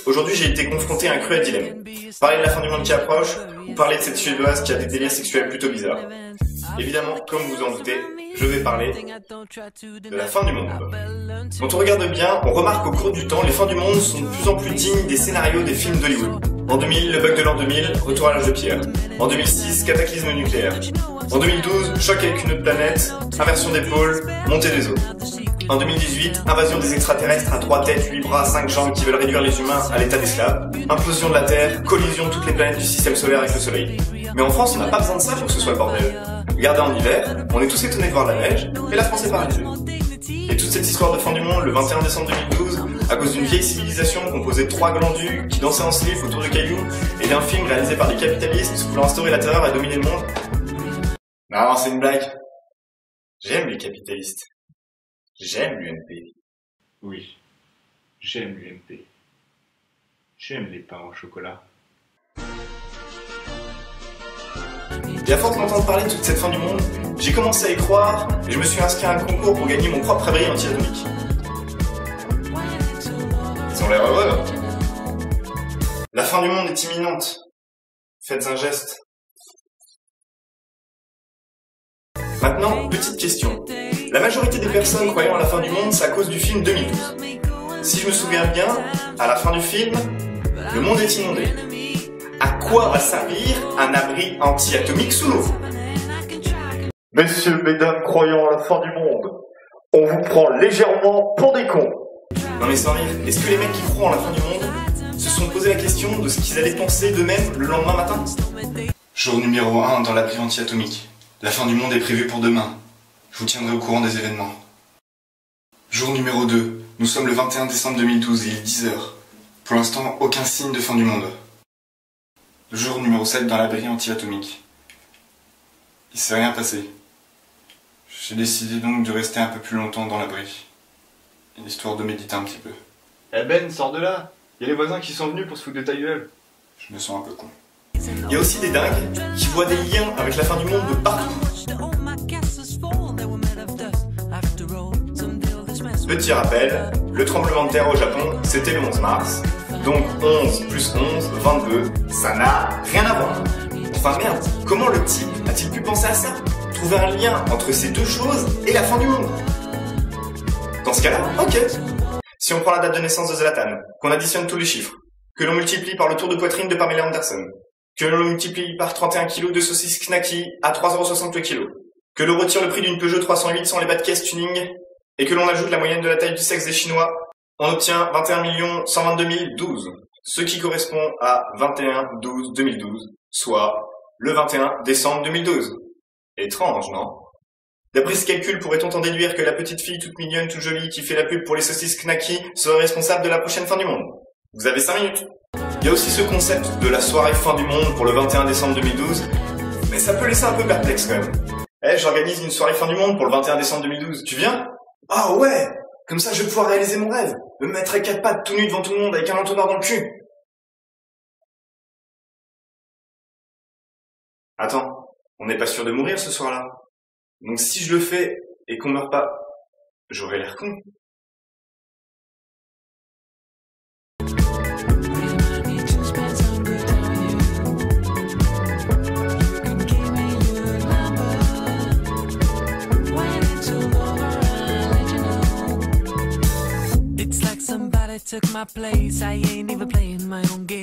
Aujourd'hui j'ai été confronté à un cruel dilemme. Parler de la fin du monde qui approche, ou parler de cette Suédoise qui a des délires sexuels plutôt bizarres. Évidemment, comme vous en doutez, je vais parler de la fin du monde. Quand on regarde bien, on remarque qu'au cours du temps, les fins du monde sont de plus en plus dignes des scénarios des films d'Hollywood. En 2000, le bug de l'an 2000, retour à l'âge de pierre. En 2006, cataclysme nucléaire. En 2012, choc avec une autre planète, inversion des pôles, montée des eaux. En 2018, invasion des extraterrestres à 3 têtes, 8 bras, 5 jambes qui veulent réduire les humains à l'état d'esclaves. Implosion de la Terre, collision de toutes les planètes du système solaire avec le Soleil. Mais en France, on n'a pas besoin de ça pour que ce soit le bordel. Regardez en hiver, on est tous étonnés de voir la neige, et la France est paralysée. Et toute cette histoire de fin du monde, le 21 décembre 2012, à cause d'une vieille civilisation composée de 3 glandus qui dansaient en slip autour de cailloux, et d'un film réalisé par des capitalistes voulant instaurer la terreur et dominer le monde. Non, c'est une blague. J'aime les capitalistes. J'aime l'UMP. Oui, j'aime l'UMP. J'aime les pains au chocolat. Et à force d'entendre parler de toute cette fin du monde, j'ai commencé à y croire et je me suis inscrit à un concours pour gagner mon propre abri anti-atomique. Ils ont l'air heureux. La fin du monde est imminente. Faites un geste. Maintenant, petite question. La majorité des personnes croyant à la fin du monde, c'est à cause du film 2012. Si je me souviens bien, à la fin du film, le monde est inondé. À quoi va servir un abri anti-atomique sous l'eau? Messieurs, mesdames croyant à la fin du monde, on vous prend légèrement pour des cons. Non mais sans rire, est-ce que les mecs qui croient en la fin du monde se sont posé la question de ce qu'ils allaient penser d'eux-mêmes le lendemain matin? Jour numéro 1 dans l'abri anti-atomique. La fin du monde est prévue pour demain. Je vous tiendrai au courant des événements. Jour numéro 2. Nous sommes le 21 décembre 2012, il est 10h. Pour l'instant, aucun signe de fin du monde. Jour numéro 7 dans l'abri anti-atomique. Il s'est rien passé. J'ai décidé donc de rester un peu plus longtemps dans l'abri. Histoire de méditer un petit peu. Eh Ben, sors de là. Il y a les voisins qui sont venus pour se foutre de ta gueule. Je me sens un peu con. Il y a aussi des dingues qui voient des liens avec la fin du monde de partout. Petit rappel, le tremblement de terre au Japon, c'était le 11 mars. Donc 11 plus 11, 22, ça n'a rien à voir. Enfin merde, comment le type a-t-il pu penser à ça? Trouver un lien entre ces deux choses et la fin du monde? Dans ce cas-là, ok. Si on prend la date de naissance de Zlatan, qu'on additionne tous les chiffres, que l'on multiplie par le tour de poitrine de Pamela Anderson, que l'on multiplie par 31 kg de saucisses knacky à 3,60€ le kilo, que l'on retire le prix d'une Peugeot 308 sans les bas de caisse tuning, et que l'on ajoute la moyenne de la taille du sexe des Chinois, on obtient 21 122 012, ce qui correspond à 21-12-2012, soit le 21 décembre 2012. Étrange, non? D'après ce calcul, pourrait-on en déduire que la petite fille toute mignonne, toute jolie, qui fait la pub pour les saucisses knacky serait responsable de la prochaine fin du monde? Vous avez 5 minutes. Il y a aussi ce concept de la soirée fin du monde pour le 21 décembre 2012, mais ça peut laisser un peu perplexe quand même. Eh, j'organise une soirée fin du monde pour le 21 décembre 2012, tu viens? Ah ouais! Comme ça je vais pouvoir réaliser mon rêve, me mettre à 4 pattes tout nu devant tout le monde avec un entonnoir dans le cul. Attends, on n'est pas sûr de mourir ce soir-là. Donc si je le fais et qu'on meurt pas, j'aurai l'air con. Took my place, I ain't even playing my own game.